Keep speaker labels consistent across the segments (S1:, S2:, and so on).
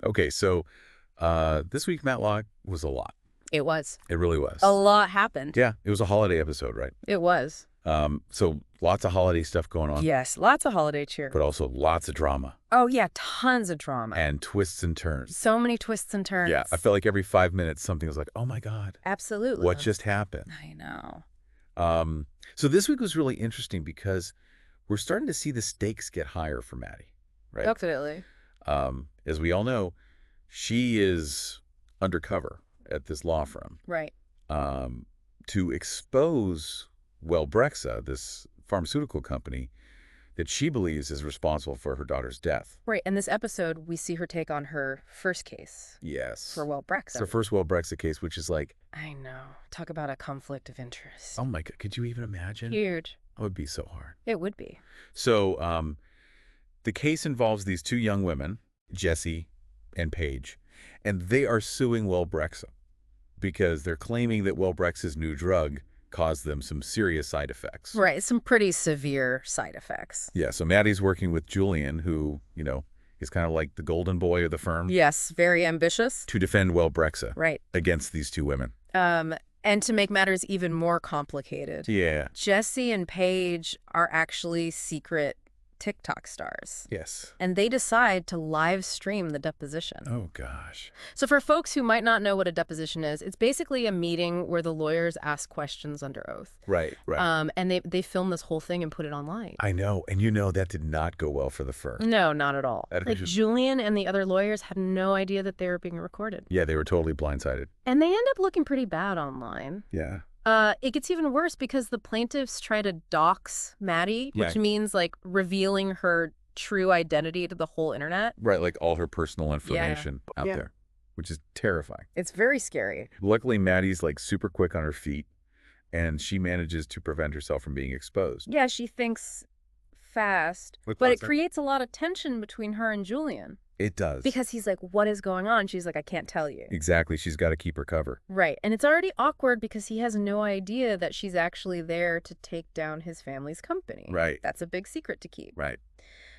S1: Okay, so this week, Matlock, was a lot.
S2: It was.
S1: It really was.
S2: A lot happened.
S1: Yeah, it was a holiday episode, right?
S2: It was.
S1: So lots of holiday stuff going on,
S2: Yes, lots of holiday cheer.
S1: but also lots of drama
S2: Oh, yeah, tons of drama.
S1: and twists and turns.
S2: So many twists and turns.
S1: Yeah, I felt like every 5 minutes something was like, oh my God,
S2: Absolutely.
S1: what just happened?
S2: I know.
S1: So this week was really interesting because we're starting to see the stakes get higher for Matty, right?
S2: Definitely.
S1: As we all know, she is undercover at this law firm
S2: Right.
S1: to expose Wellbrexa, this pharmaceutical company that she believes is responsible for her daughter's death.
S2: Right. In this episode, we see her take on her first case
S1: Yes.
S2: for Wellbrexa.
S1: It's her first Wellbrexa case, which is like,
S2: I know. Talk about a conflict of interest.
S1: oh my God, could you even imagine?
S2: Huge.
S1: That would be so hard.
S2: It would be.
S1: So the case involves these two young women, Jessie and Paige, and they are suing Wellbrexa because they're claiming that Wellbrexa's new drug caused them some serious side effects.
S2: Right. Some pretty severe side effects.
S1: Yeah, so Maddie's working with Julian, who, is kind of like the golden boy of the firm,
S2: Yes. Very ambitious.
S1: to defend Wellbrexa
S2: Right.
S1: against these two women.
S2: And to make matters even more complicated,
S1: Yeah.
S2: Jesse and Paige are actually secret TikTok stars.
S1: Yes.
S2: And they decide to live stream the deposition.
S1: Oh, gosh.
S2: So for folks who might not know what a deposition is, it's basically a meeting where the lawyers ask questions under oath.
S1: Right, right.
S2: And they film this whole thing and put it online.
S1: I know, and that did not go well for the firm.
S2: No, not at all.
S1: That
S2: Like
S1: just-
S2: Julian and the other lawyers had no idea that they were being recorded.
S1: Yeah, they were totally blindsided.
S2: And they end up looking pretty bad online.
S1: Yeah.
S2: It gets even worse because the plaintiffs try to dox Matty, which means like revealing her true identity to the whole internet.
S1: Right, like all her personal information out there, which is terrifying.
S2: It's very scary.
S1: Luckily, Maddie's like super quick on her feet, and she manages to prevent herself from being exposed.
S2: Yeah, she thinks fast,
S1: With
S2: but it
S1: lots of-
S2: creates a lot of tension between her and Julian.
S1: It does.
S2: Because he's like, what is going on? She's like, I can't tell you.
S1: Exactly, she's got to keep her cover.
S2: Right. And it's already awkward because he has no idea that she's actually there to take down his family's company.
S1: Right.
S2: That's a big secret to keep.
S1: Right.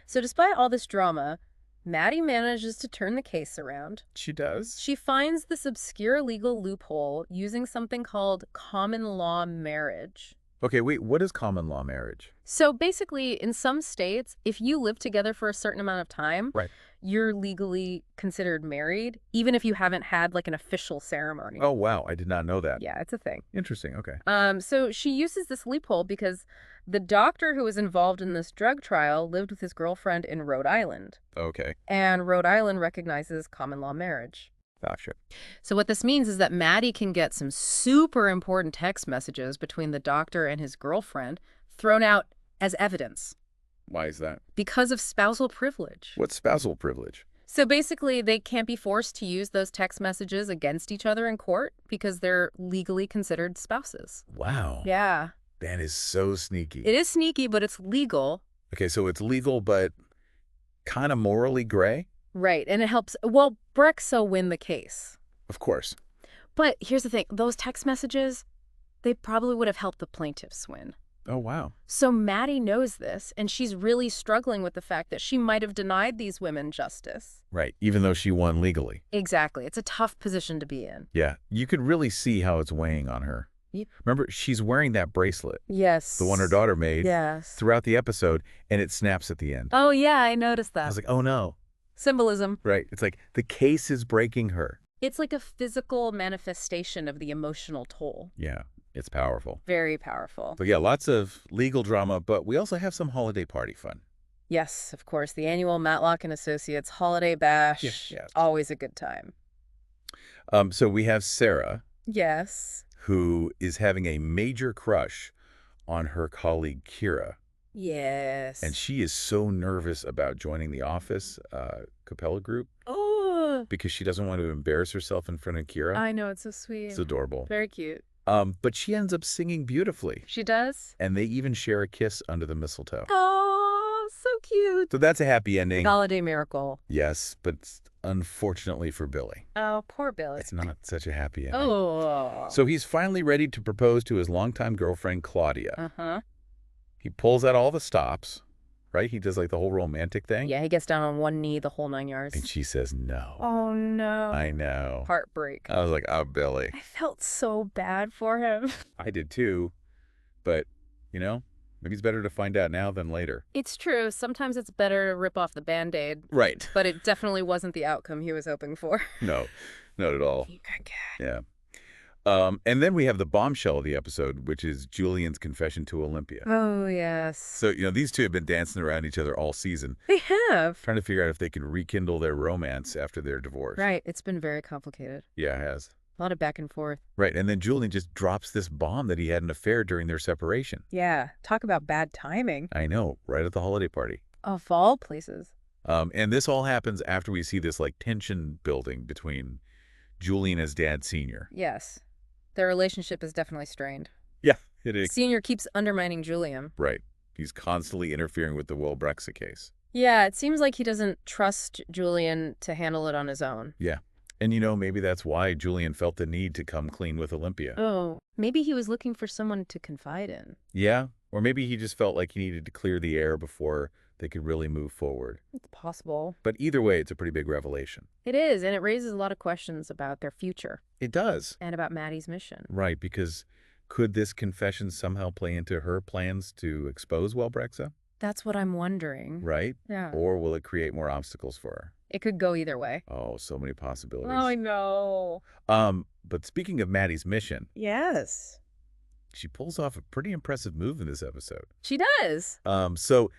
S2: So despite all this drama, Matty manages to turn the case around.
S1: She does.
S2: She finds this obscure legal loophole using something called common law marriage.
S1: Okay, wait, what is common law marriage?
S2: So basically, in some states, if you live together for a certain amount of time,
S1: Right.
S2: you're legally considered married, even if you haven't had like an official ceremony.
S1: Oh, wow, I did not know that.
S2: Yeah, it's a thing.
S1: Interesting, okay.
S2: So she uses this loophole because the doctor who was involved in this drug trial lived with his girlfriend in Rhode Island.
S1: Okay,
S2: And Rhode Island recognizes common law marriage.
S1: gotcha.
S2: So what this means is that Matty can get some super important text messages between the doctor and his girlfriend thrown out as evidence
S1: Why is that?
S2: because of spousal privilege.
S1: What's spousal privilege?
S2: So basically, they can't be forced to use those text messages against each other in court because they're legally considered spouses.
S1: Wow.
S2: Yeah.
S1: That is so sneaky.
S2: It is sneaky, but it's legal.
S1: Okay, so it's legal, but kind of morally gray?
S2: Right. And it helps. Well, Brexa win the case.
S1: Of course.
S2: But here's the thing. Those text messages, they probably would have helped the plaintiffs win.
S1: Oh, wow.
S2: So Matty knows this, and she's really struggling with the fact that she might have denied these women justice.
S1: Right, even though she won legally.
S2: Exactly. It's a tough position to be in.
S1: Yeah, you could really see how it's weighing on her.
S2: Yep.
S1: Remember, she's wearing that bracelet,
S2: Yes.
S1: the one her daughter made,
S2: Yes.
S1: throughout the episode, and it snaps at the end.
S2: Oh, yeah, I noticed that.
S1: I was like, oh no.
S2: Symbolism.
S1: Right, it's like the case is breaking her.
S2: It's like a physical manifestation of the emotional toll.
S1: Yeah, it's powerful.
S2: Very powerful.
S1: So yeah, lots of legal drama, but we also have some holiday party fun.
S2: Yes, of course, the annual Matlock and Associates Holiday Bash.
S1: Yes.
S2: Always a good time.
S1: So we have Sarah,
S2: Yes.
S1: who is having a major crush on her colleague Kira.
S2: Yes.
S1: And she is so nervous about joining the office Capella group
S2: Oh,
S1: because she doesn't want to embarrass herself in front of Kira.
S2: I know, it's so sweet.
S1: It's adorable.
S2: Very cute.
S1: But she ends up singing beautifully.
S2: She does?
S1: And they even share a kiss under the mistletoe.
S2: Oh, so cute.
S1: So that's a happy ending.
S2: Holiday miracle.
S1: Yes, but unfortunately for Billy,
S2: Oh, poor Billy.
S1: it's not such a happy ending.
S2: Oh.
S1: So he's finally ready to propose to his longtime girlfriend, Claudia.
S2: Uh-huh.
S1: He pulls out all the stops, right? He does like the whole romantic thing.
S2: Yeah, he gets down on one knee, the whole 9
S1: And
S2: yards.
S1: she says no.
S2: Oh, no.
S1: I know.
S2: Heartbreak.
S1: I was like, oh, Billy.
S2: I felt so bad for him.
S1: I did too. But, maybe it's better to find out now than later.
S2: It's true. Sometimes it's better to rip off the Band-Aid.
S1: Right.
S2: But it definitely wasn't the outcome he was hoping for.
S1: No, not at all.
S2: You good cat.
S1: Yeah. And then we have the bombshell of the episode, which is Julian's confession to Olympia.
S2: Oh, yes.
S1: So, these two have been dancing around each other all season,
S2: They have.
S1: trying to figure out if they can rekindle their romance after their divorce.
S2: Right. It's been very complicated.
S1: Yeah, it has.
S2: A lot of back and forth.
S1: Right. And then Julian just drops this bomb that he had an affair during their separation.
S2: Yeah. Talk about bad timing.
S1: I know, right at the holiday party.
S2: Of all places.
S1: And this all happens after we see this, tension building between Julian and his dad, Senior.
S2: Yes. Their relationship is definitely strained.
S1: Yeah, it is.
S2: Senior keeps undermining Julian.
S1: Right. He's constantly interfering with the Will Brexit case.
S2: Yeah, it seems like he doesn't trust Julian to handle it on his own.
S1: Yeah. And, maybe that's why Julian felt the need to come clean with Olympia.
S2: Oh, maybe he was looking for someone to confide in.
S1: Yeah. Or maybe he just felt like he needed to clear the air before they could really move forward.
S2: It's possible.
S1: But either way, it's a pretty big revelation.
S2: It is, and it raises a lot of questions about their future.
S1: It does.
S2: And about Matty's mission.
S1: Right, because could this confession somehow play into her plans to expose Will Brexit?
S2: That's what I'm wondering.
S1: Right?
S2: Yeah.
S1: Or will it create more obstacles for her?
S2: It could go either way.
S1: Oh, so many possibilities.
S2: Oh, I know.
S1: But speaking of Matty's mission,
S2: Yes.
S1: she pulls off a pretty impressive move in this episode.
S2: She does.
S1: So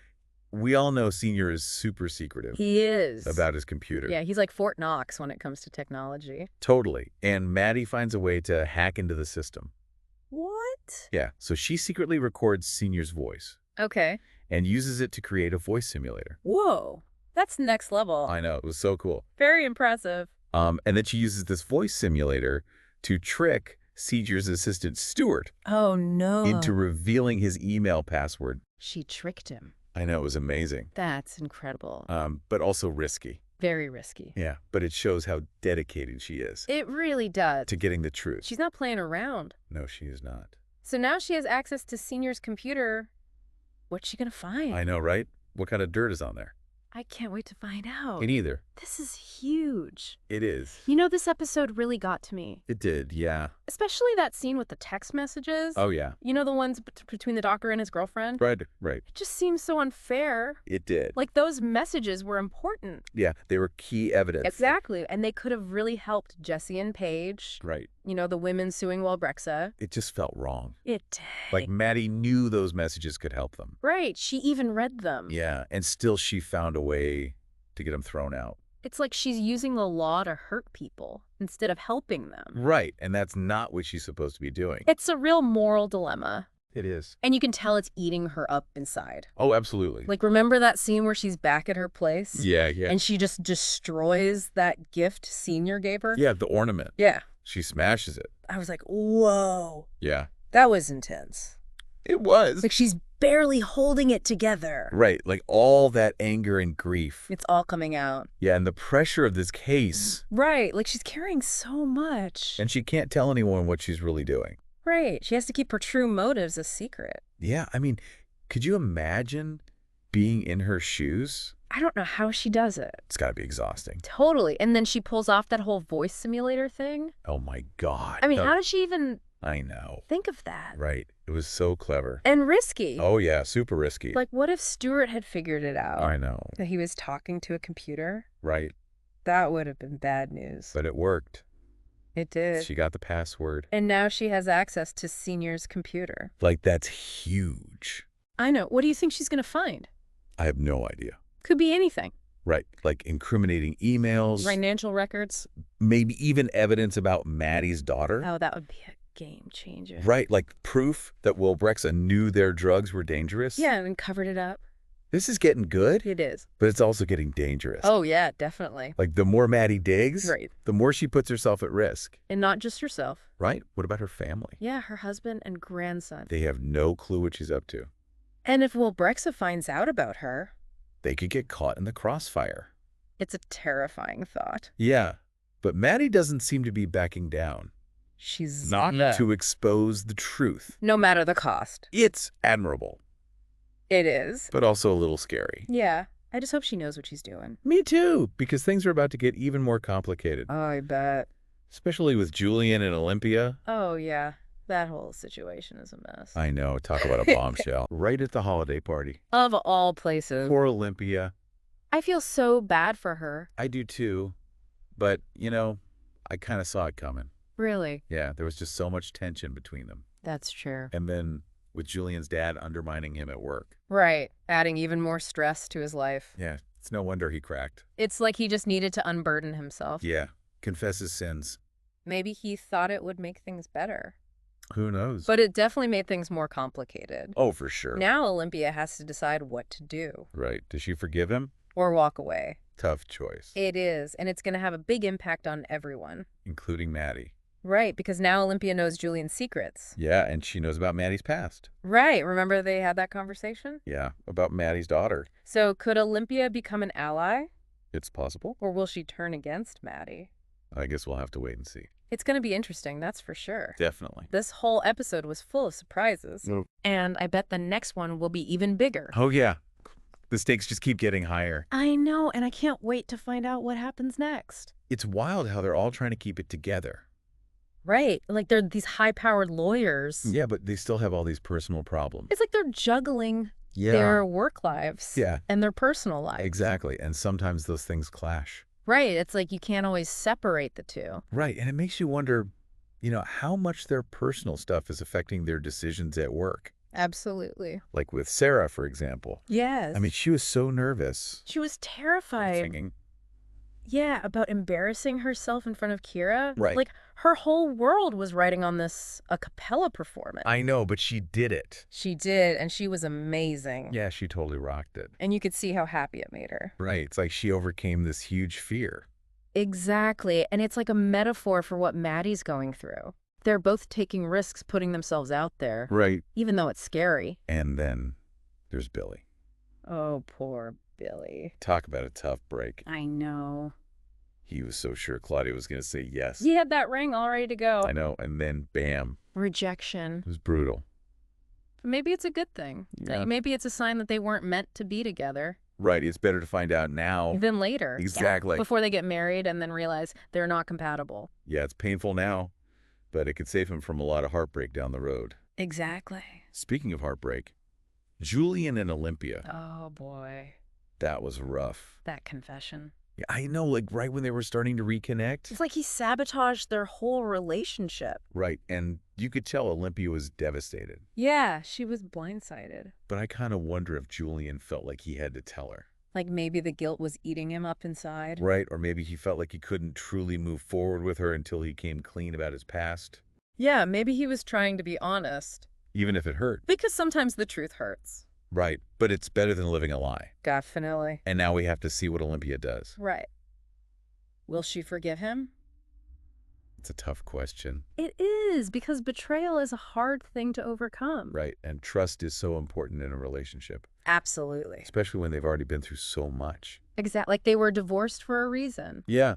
S1: we all know Senior is super secretive
S2: He is.
S1: about his computer.
S2: Yeah, he's like Fort Knox when it comes to technology.
S1: Totally. And Matty finds a way to hack into the system.
S2: What?
S1: Yeah, so she secretly records Senior's voice
S2: Okay.
S1: and uses it to create a voice simulator.
S2: Whoa. That's next level.
S1: I know, it was so cool.
S2: Very impressive.
S1: And then she uses this voice simulator to trick Senior's assistant, Stuart,
S2: Oh, no.
S1: into revealing his email password.
S2: She tricked him.
S1: I know, it was amazing.
S2: That's incredible.
S1: But also risky.
S2: Very risky.
S1: Yeah, but it shows how dedicated she is
S2: It really does.
S1: to getting the truth.
S2: She's not playing around.
S1: No, she is not.
S2: So now she has access to Senior's computer. What's she going to find?
S1: I know, right? What kind of dirt is on there?
S2: I can't wait to find out.
S1: Me neither.
S2: This is huge.
S1: It is.
S2: You know, this episode really got to me.
S1: It did, yeah.
S2: Especially that scene with the text messages.
S1: Oh, yeah.
S2: You know, the ones between the doctor and his girlfriend?
S1: Right.
S2: It just seems so unfair.
S1: It did.
S2: Like, those messages were important.
S1: Yeah, they were key evidence.
S2: Exactly. And they could have really helped Jesse and Paige.
S1: Right.
S2: You know, the women suing Will Brexit.
S1: It just felt wrong.
S2: It did.
S1: Like Matty knew those messages could help them.
S2: Right. She even read them.
S1: Yeah, and still she found a way to get them thrown out.
S2: It's like she's using the law to hurt people instead of helping them.
S1: Right, and that's not what she's supposed to be doing.
S2: It's a real moral dilemma.
S1: It is.
S2: And you can tell it's eating her up inside.
S1: Oh, absolutely.
S2: Like, remember that scene where she's back at her place?
S1: Yeah.
S2: And she just destroys that gift Senior gave her?
S1: Yeah, the ornament.
S2: Yeah.
S1: She smashes it.
S2: I was like, whoa.
S1: Yeah.
S2: That was intense.
S1: It was.
S2: Like, she's barely holding it together.
S1: Right, like all that anger and grief.
S2: It's all coming out.
S1: Yeah, and the pressure of this case.
S2: Right, like she's carrying so much.
S1: And she can't tell anyone what she's really doing.
S2: Right, she has to keep her true motives a secret.
S1: Yeah, I mean, could you imagine being in her shoes?
S2: I don't know how she does it.
S1: It's got to be exhausting.
S2: Totally, and then she pulls off that whole voice simulator thing.
S1: Oh my God.
S2: I mean, how does she even
S1: I know.
S2: think of that?
S1: Right, it was so clever.
S2: And risky.
S1: Oh yeah, super risky.
S2: Like, what if Stuart had figured it out?
S1: I know.
S2: That he was talking to a computer?
S1: Right.
S2: That would have been bad news.
S1: But it worked.
S2: It did.
S1: She got the password.
S2: And now she has access to Senior's computer.
S1: Like, that's huge.
S2: I know. What do you think she's going to find?
S1: I have no idea.
S2: Could be anything.
S1: Right, like incriminating emails.
S2: Financial records.
S1: Maybe even evidence about Matty's daughter.
S2: Oh, that would be a game changer.
S1: Right, like proof that Will Brexit knew their drugs were dangerous.
S2: Yeah, and covered it up.
S1: This is getting good,
S2: It is.
S1: but it's also getting dangerous.
S2: Oh, yeah, definitely.
S1: Like, the more Matty digs,
S2: Right.
S1: the more she puts herself at risk.
S2: And not just herself.
S1: Right? What about her family?
S2: Yeah, her husband and grandson.
S1: They have no clue what she's up to.
S2: And if Will Brexit finds out about her,
S1: They could get caught in the crossfire.
S2: it's a terrifying thought.
S1: Yeah, but Matty doesn't seem to be backing down.
S2: She's
S1: Not to expose the truth.
S2: no matter the cost.
S1: It's admirable.
S2: It is.
S1: but also a little scary.
S2: Yeah. I just hope she knows what she's doing.
S1: Me too, because things are about to get even more complicated.
S2: Oh, I bet.
S1: Especially with Julian and Olympia.
S2: Oh, yeah. That whole situation is a mess.
S1: I know, talk about a bombshell. Right at the holiday party.
S2: Of all places.
S1: Poor Olympia.
S2: I feel so bad for her.
S1: I do too. But, I kind of saw it coming.
S2: Really?
S1: Yeah, there was just so much tension between them.
S2: That's true.
S1: And then with Julian's dad undermining him at work.
S2: Right. Adding even more stress to his life.
S1: Yeah, it's no wonder he cracked.
S2: It's like he just needed to unburden himself.
S1: Yeah, confess his sins.
S2: Maybe he thought it would make things better.
S1: Who knows?
S2: But it definitely made things more complicated.
S1: Oh, for sure.
S2: Now Olympia has to decide what to do.
S1: Right. Does she forgive him?
S2: Or walk away.
S1: Tough choice.
S2: It is, and it's going to have a big impact on everyone.
S1: Including Matty.
S2: Right, because now Olympia knows Julian's secrets.
S1: Yeah, and she knows about Matty's past.
S2: Right, remember they had that conversation?
S1: Yeah, about Matty's daughter.
S2: So could Olympia become an ally?
S1: It's possible.
S2: Or will she turn against Matty?
S1: I guess we'll have to wait and see.
S2: It's going to be interesting, that's for sure.
S1: Definitely.
S2: This whole episode was full of surprises.
S1: Oh.
S2: And I bet the next one will be even bigger.
S1: Oh, yeah. The stakes just keep getting higher.
S2: I know, and I can't wait to find out what happens next.
S1: It's wild how they're all trying to keep it together.
S2: Right, like they're these high-powered lawyers.
S1: Yeah, but they still have all these personal problems.
S2: It's like they're juggling
S1: Yeah.
S2: their work lives
S1: Yeah.
S2: and their personal lives.
S1: Exactly. And sometimes those things clash.
S2: Right, it's like you can't always separate the two.
S1: Right. And it makes you wonder, how much their personal stuff is affecting their decisions at work.
S2: Absolutely.
S1: Like with Sarah, for example.
S2: Yes.
S1: I mean, she was so nervous.
S2: She was terrified.
S1: Singing.
S2: Yeah, about embarrassing herself in front of Kira.
S1: Right.
S2: Like, her whole world was riding on this a cappella performance.
S1: I know, but she did it.
S2: She did, and she was amazing.
S1: Yeah, she totally rocked it.
S2: And you could see how happy it made her.
S1: Right. It's like she overcame this huge fear.
S2: Exactly. And it's like a metaphor for what Maddie's going through. They're both taking risks, putting themselves out there.
S1: Right.
S2: Even though it's scary.
S1: And then there's Billy.
S2: Oh, poor Billy.
S1: Talk about a tough break.
S2: I know.
S1: He was so sure Claudia was going to say yes.
S2: He had that ring all ready to go.
S1: I know. And then, bam.
S2: Rejection.
S1: It was brutal.
S2: But maybe it's a good thing.
S1: Yeah.
S2: Maybe it's a sign that they weren't meant to be together.
S1: Right. It's better to find out now.
S2: Than later.
S1: Exactly.
S2: Before they get married and then realize they're not compatible.
S1: Yeah, it's painful now, but it could save him from a lot of heartbreak down the road.
S2: Exactly.
S1: Speaking of heartbreak, Julian and Olympia.
S2: Oh, boy.
S1: That was rough.
S2: That confession.
S1: Yeah, I know, like right when they were starting to reconnect.
S2: It's like he sabotaged their whole relationship.
S1: Right, and you could tell Olympia was devastated.
S2: Yeah, she was blindsided.
S1: But I kind of wonder if Julian felt like he had to tell her.
S2: Like maybe the guilt was eating him up inside.
S1: Right, or maybe he felt like he couldn't truly move forward with her until he came clean about his past.
S2: Yeah, maybe he was trying to be honest.
S1: Even if it hurt.
S2: Because sometimes the truth hurts.
S1: Right, but it's better than living a lie.
S2: Definitely.
S1: And now we have to see what Olympia does.
S2: Right. Will she forgive him?
S1: It's a tough question.
S2: It is, because betrayal is a hard thing to overcome.
S1: Right, and trust is so important in a relationship.
S2: Absolutely.
S1: Especially when they've already been through so much.
S2: Exactly. Like they were divorced for a reason.
S1: Yeah,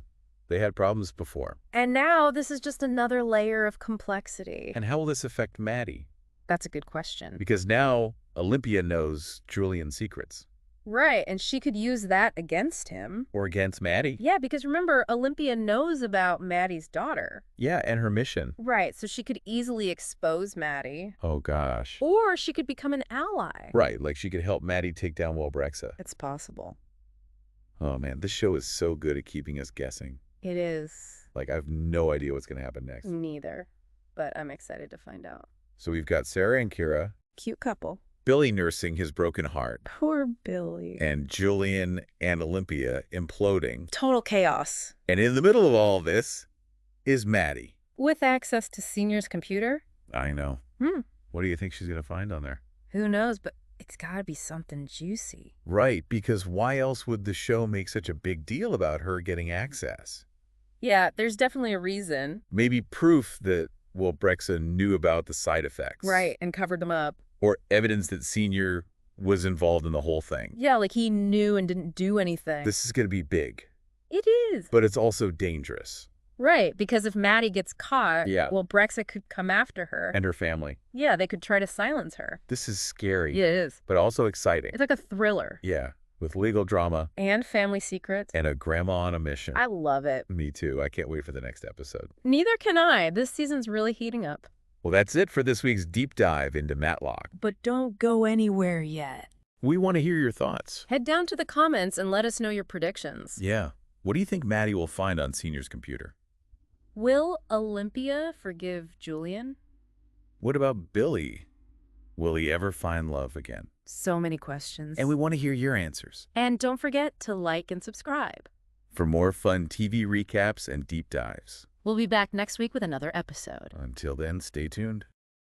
S1: they had problems before.
S2: And now this is just another layer of complexity.
S1: And how will this affect Matty?
S2: That's a good question.
S1: Because now Olympia knows Julian's secrets.
S2: Right, and she could use that against him.
S1: Or against Matty.
S2: Yeah, because remember, Olympia knows about Maddie's daughter.
S1: Yeah, and her mission.
S2: Right, so she could easily expose Matty.
S1: Oh, gosh.
S2: Or she could become an ally.
S1: Right, like she could help Matty take down Walbrexa.
S2: It's possible.
S1: Oh, man, this show is so good at keeping us guessing.
S2: It is.
S1: Like, I have no idea what's going to happen next.
S2: Neither, but I'm excited to find out.
S1: So we've got Sarah and Kira.
S2: Cute couple.
S1: Billy nursing his broken heart.
S2: Poor Billy.
S1: And Julian and Olympia imploding.
S2: Total chaos.
S1: And in the middle of all this is Matty.
S2: With access to Senior's computer?
S1: I know. What do you think she's going to find on there?
S2: Who knows, but it's got to be something juicy.
S1: Right, because why else would the show make such a big deal about her getting access?
S2: Yeah, there's definitely a reason.
S1: Maybe proof that Walbrexa knew about the side effects.
S2: Right, and covered them up.
S1: Or evidence that Senior was involved in the whole thing.
S2: Yeah, like he knew and didn't do anything.
S1: This is going to be big.
S2: It is.
S1: But it's also dangerous.
S2: Right, because if Matty gets caught,
S1: Yeah.
S2: well, Brexit could come after her.
S1: And her family.
S2: Yeah, they could try to silence her.
S1: This is scary.
S2: Yeah, it is.
S1: But also exciting.
S2: It's like a thriller.
S1: Yeah, with legal drama.
S2: And family secrets.
S1: And a grandma on a mission.
S2: I love it.
S1: Me too. I can't wait for the next episode.
S2: Neither can I. This season's really heating up.
S1: Well, that's it for this week's deep dive into Matlock.
S2: But don't go anywhere yet.
S1: We want to hear your thoughts.
S2: Head down to the comments and let us know your predictions.
S1: Yeah. What do you think Matty will find on Senior's computer?
S2: Will Olympia forgive Julian?
S1: What about Billy? Will he ever find love again?
S2: So many questions.
S1: And we want to hear your answers.
S2: And don't forget to like and subscribe.
S1: For more fun TV recaps and deep dives.
S2: We'll be back next week with another episode.
S1: Until then, stay tuned.